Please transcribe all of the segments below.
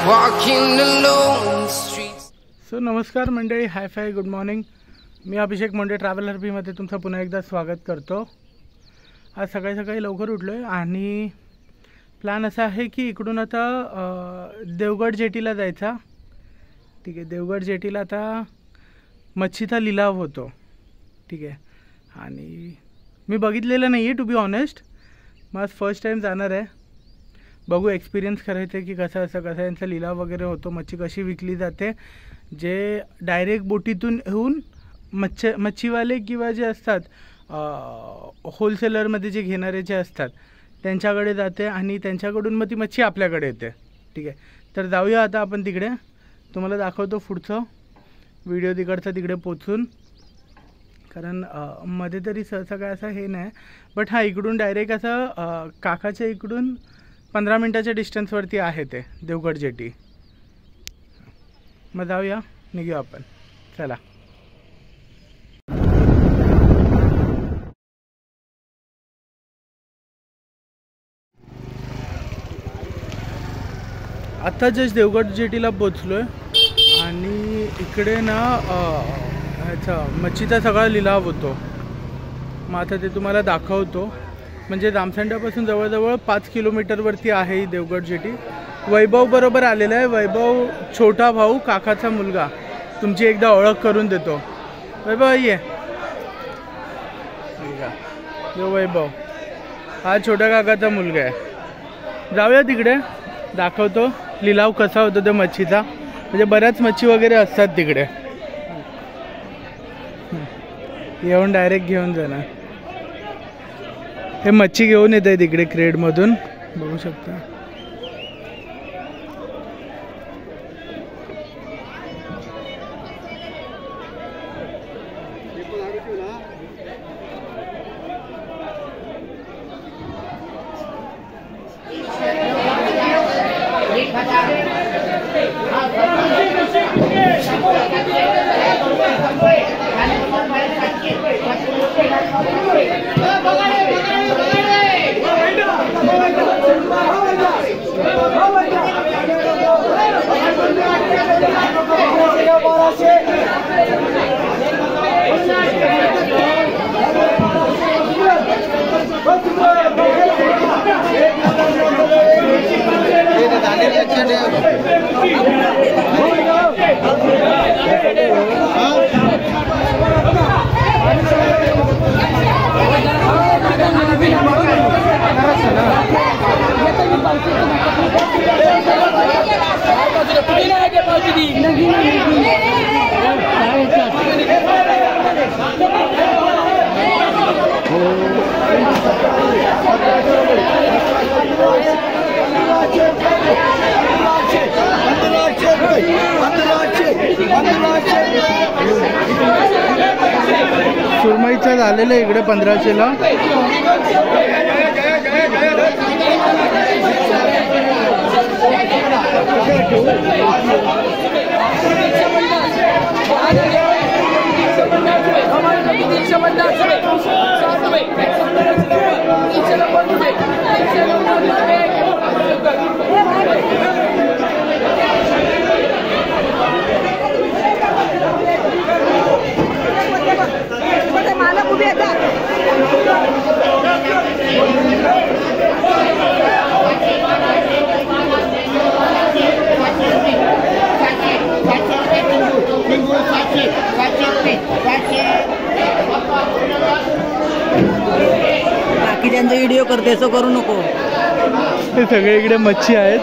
walking alone streets. So नमस्कार मंडळी, हाय five, good morning. मी अभिषेक Monday travel हर्बीमध्ये तुमचं पुन्हा एकदा स्वागत करतो. आज सकाळी सकाळी लवकर उठलो आहे आणि प्लॅन असा आहे की इकडून आता देवगड जेटीला जायचा. ठीक आहे, देवगड जेटीला आता मच्छीचा लिलाव होतो. ठीक आहे, आणि मी बघितलेलं नाही आहे टू बी ऑनेस्ट. माझं फर्स्ट टाईम जाणार आहे. बघू, एक्सपिरियन्स करायचं आहे की कसं यांचा लिलाव वगैरे होतो, मच्छी कशी विकली जाते. जे डायरेक्ट बोटीतून येऊन मच्छीवाले किंवा जे असतात होलसेलरमध्ये जे घेणारे जे असतात त्यांच्याकडे जाते आणि त्यांच्याकडून मग ती मच्छी आपल्याकडे येते. ठीक आहे, तर जाऊया आता आपण तिकडे. तुम्हाला दाखवतो पुढचं व्हिडिओ तिकडे पोचून, कारण मध्ये तरी सहसा काय असं हे नाही. बट हां, इकडून डायरेक्ट असं काकाच्या इकडून 15 मिनटाच्या डिस्टन्सवरती आहे ते देवगड जेटी. मग जाऊया, निघूया आपण. चला. आता जस्ट देवगड जेटीला पोचलो आहे आणि इकडे ना ह्याचा मच्छीचा सगळा लिलाव होतो. मग आता ते तुम्हाला दाखवतो. म्हणजे जामसंड्यापासून जवळजवळ 5 किलोमीटरवरती आहे ही देवगड जेटी. वैभव बरोबर आलेला आहे. वैभव छोटा भाऊ, काकाचा मुलगा. तुमची एकदा ओळख करून देतो. वैभव ये. जो वैभव हा छोट्या काकाचा मुलगा आहे. जाऊया तिकडे, दाखवतो लिलाव कसा होतो त्या मच्छीचा. म्हणजे बऱ्याच मच्छी वगैरे असतात तिकडे. येऊन डायरेक्ट घेऊन जाणार. हे मच्छी घेऊन येत आहे तिकडे क्रेडमधून, बघू शकता. सुरमईचं झालेलं इकडे 1500ला. बाकी त्यांचा व्हिडिओ करते, असं करू नको. हे सगळे इकडे मच्छी आहेत.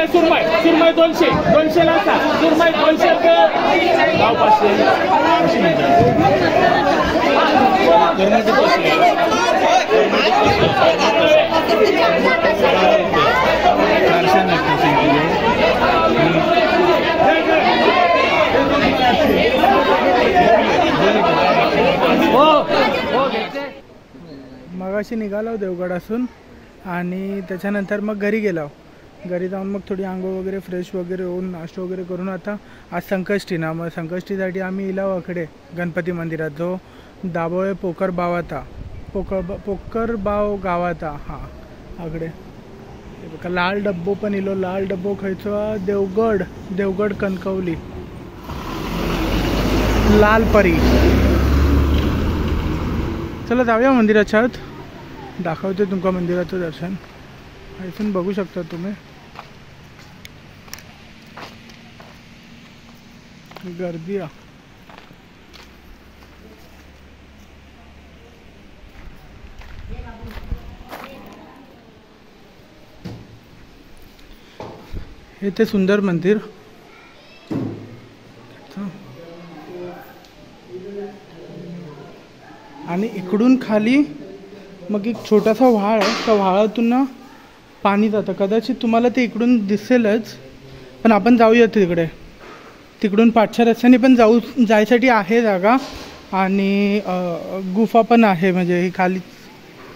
200 सुरमई, सुरमई 200, 200 ला 7, सुरमई 200 रुपये, गाव 500. मगाशी निघालो देवगडासून आणि त्याच्यानंतर मग घरी गेलो. घरी जाऊन मग थोडी आंघोळ वगैरे फ्रेश वगैरे होऊन नाश्ता वगैरे करून आता आज संकष्टी ना, मग संकष्टीसाठी आम्ही इलाव आकडे गणपती मंदिरात जो दाभोळे पोकरबावाता पोकरबाव गावाता हां आकडे बघा लाल डब्बो पण इलो. लाल डब्बो खायचो देवगड कणकवली लाल परी. चला जाऊया मंदिराच्या आत, दाखवते तुमका मंदिराचं दर्शन. इथून बघू शकता तुम्ही गर्दी आहे. हे ते सुंदर मंदिर. आणि इकडून खाली मग एक छोटासा व्हाळ आहे, त्या व्हाळातून ना पाणी जातं. कदाचित तुम्हाला ते इकडून दिसेलच, पण आपण जाऊया तिकडे. तिकडून पाठच्या रस्त्याने पण जायसाठी आहे जागा आणि गुफा पण आहे. म्हणजे ही खाली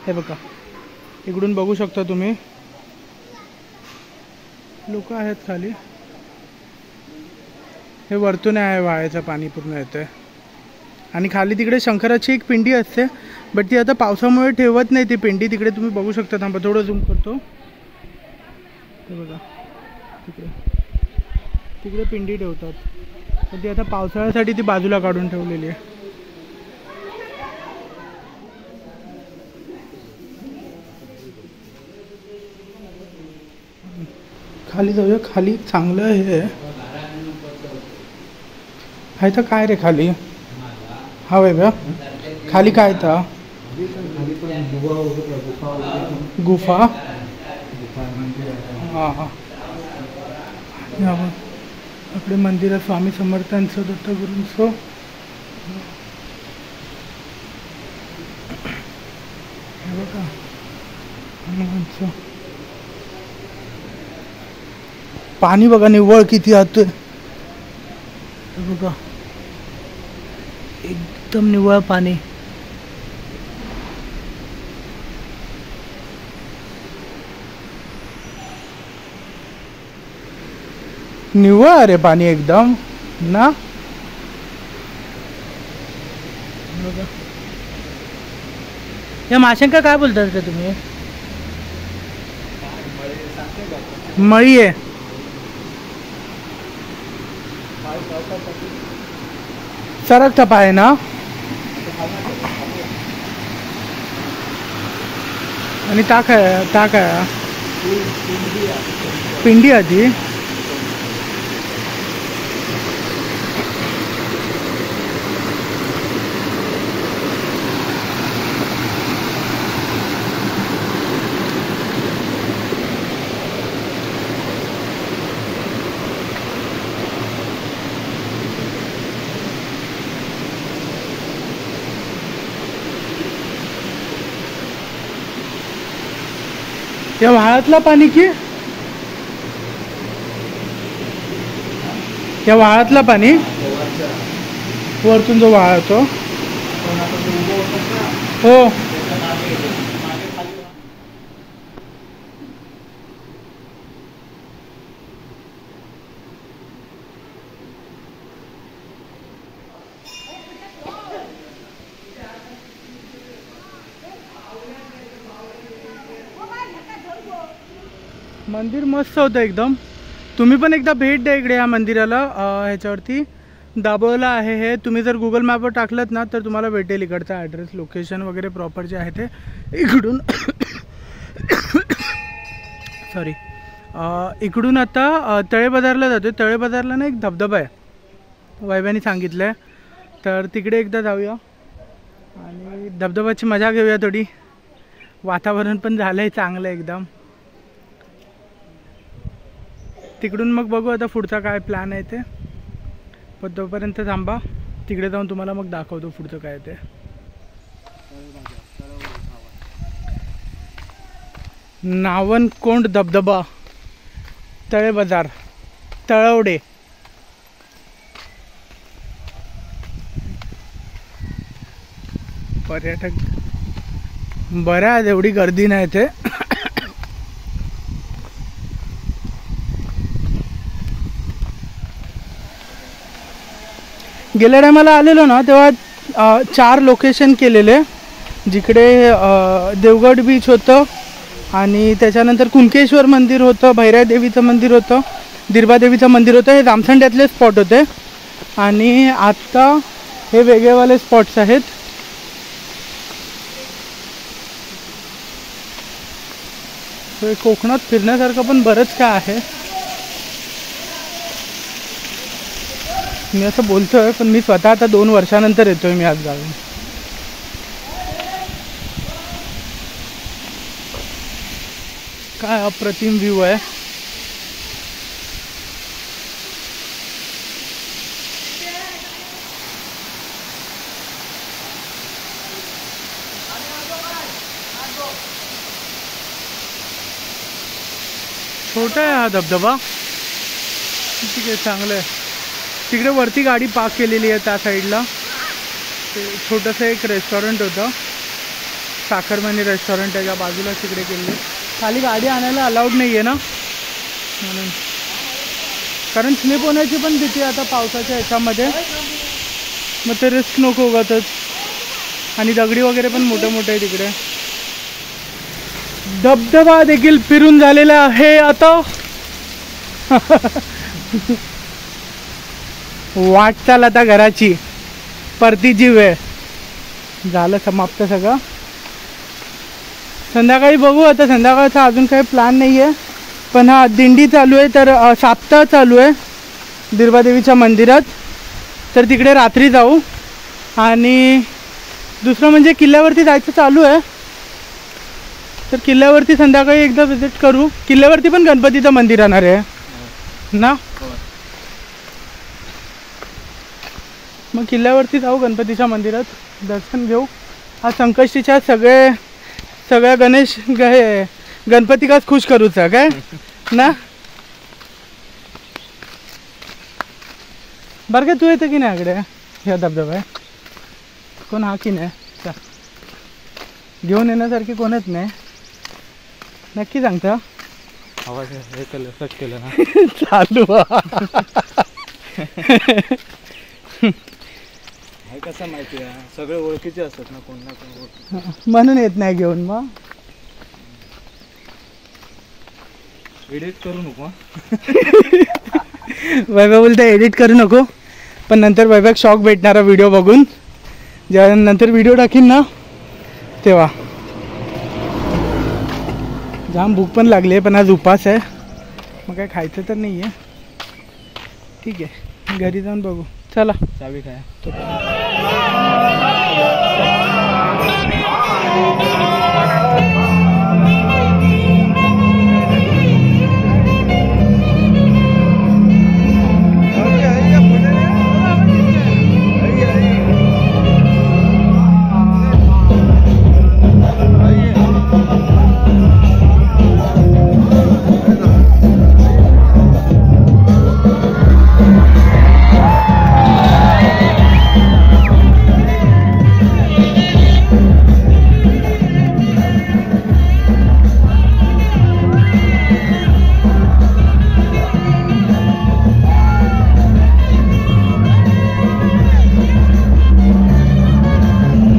हे बघा, इकडून बघू शकता तुम्ही लोक आहेत खाली. हे वरतून आहे व्हाळाचं पाणी पूर्ण येतं. आणि खाली तिकडे शंकराची एक पिंडी असते, बट ती आता पावसामुळे ठेवत नाही ती पिंडी. तिकडे तुम्ही बघू शकता. थांबा थोडं झूम करतो. हे बघा तिकडे पिंडी ठेवतात, पण ती आता पावसाळ्यासाठी ती बाजूला काढून ठेवलेली आहे. खाली जाऊया. खाली चांगलं हे आहे तर काय रे खाली हा वेगळा खाली काय तर गुफा. हां हां आपले मंदिर आहे स्वामी समर्थांचं दत्तगुरूंचं. हे बघा हनुमानचं पाणी बघा निव्वळ किती आत बघा, एकदम निव्वळ पाणी. निव्वळ अरे पाणी एकदम ना. बघा या माशांका काय बोलतात का तुम्ही? मळी आहे. सरक टपा आहे ना. आणि ताक आहे पिंडी आधी. या व्हाळातला पाणी की या व्हाळातला पाणी वरतून जो व्हाळ होतो हो. मंदिर मस्त होतं एकदम. तुम्ही पण एकदा भेट द्या इकडे या मंदिराला. ह्याच्यावरती दाभोळला आहे हे. तुम्ही जर गुगल मॅपवर टाकलं ना तर तुम्हाला भेटेल इकडचा ॲड्रेस लोकेशन वगैरे प्रॉपर जे आहे ते. इकडून सॉरी इकडून आता तळे बाजारला जातो. तळे बाजारला ना एक धबधबा आहे वैभ्याने सांगितलं आहे, तर तिकडे एकदा जाऊया आणि धबधब्याची मजा घेऊया थोडी. वातावरण पण झालं आहे चांगलं एकदम. तिकडून मग बघू आता पुढचा काय प्लॅन आहे ते. पण तोपर्यंत थांबा, तिकडे जाऊन तुम्हाला मग दाखवतो पुढचं काय ते. नावनकोंड धबधबा, तळे बाजार, तळवडे. पर्यटक बरं आहे, एवढी गर्दी नाही ते. गेल्या टायमाला आलेलो ना तेव्हा 4 लोकेशन केलेले, जिकडे देवगड बीच होतं आणि त्याच्यानंतर कुणकेश्वर मंदिर होतं, भैरादेवीचं मंदिर होतं, दिरबादेवीचं मंदिर होतं. हे जामसंड्यातले स्पॉट होते आणि आत्ता हे वेगळेवाले स्पॉट्स आहेत. कोकणात फिरण्यासारखं पण बरंच काय आहे. मी असं बोलतोय पण मी स्वतः आता 2 वर्षानंतर येतोय मी आज गावी. काय अप्रतिम व्ह्यू आहे. छोटा आहे हा धबधबा, ठीक आहे, चांगलं आहे. तिकडे वरती गाडी पार्क केलेली आहे त्या साईडला. ते छोटंसं एक रेस्टॉरंट होतं, साखरमणी रेस्टॉरंट, त्याच्या बाजूला तिकडे केले. खाली गाडी आणायला अलाउड नाही आहे ना म्हणून, कारण स्लिप होण्याची पण भीती आता पावसाच्या ह्याच्यामध्ये, मग ते रिस्क नको उगाचच. आणि दगडी वगैरे पण मोठे मोठे आहे तिकडे. धबधबा देखील फिरून झालेला आहे आता. वाटचाल आता घराची, परतीची वेळ. झालं समाप्त सगळं. संध्याकाळी बघू आता, संध्याकाळचा अजून काही प्लॅन नाही आहे. पण हा दिंडी चालू आहे, तर साप्ताह चालू आहे दिरबादेवीच्या मंदिरात, तर तिकडे रात्री जाऊ. आणि दुसरं म्हणजे किल्ल्यावरती जायचं चालू आहे, तर किल्ल्यावरती संध्याकाळी एकदा विजिट करू. किल्ल्यावरती पण गणपतीचं मंदिर राहणार आहे ना, मग किल्ल्यावरती जाऊ, गणपतीच्या मंदिरात दर्शन घेऊ. हा संकष्टीच्या सगळ्या गणपती काच खुश करूचा काय ना. बरं काय तू येतं की नाही इकडे ह्या धबधबा कोण हा की नाही, घेऊन येण्यासारखी कोणच नाही. नक्की सांगता आवाज हे केलं ना चालू हे कसं माहिती आहे, सगळे ओळखीचे असतात ना, कोण ना कोण म्हणून येत नाही घेऊन. मग एडिट करू नको. वैभव बोलता एडिट करू नको, पण नंतर वैभव शॉक भेटणारा व्हिडिओ बघून. जेव्हा नंतर व्हिडिओ टाकीन ना तेव्हा. जाम भूक पण लागली आहे, पण आज उपास आहे, मग काय खायचं तर नाही आहे. ठीक आहे, घरी जाऊन बघू. चला चावी काय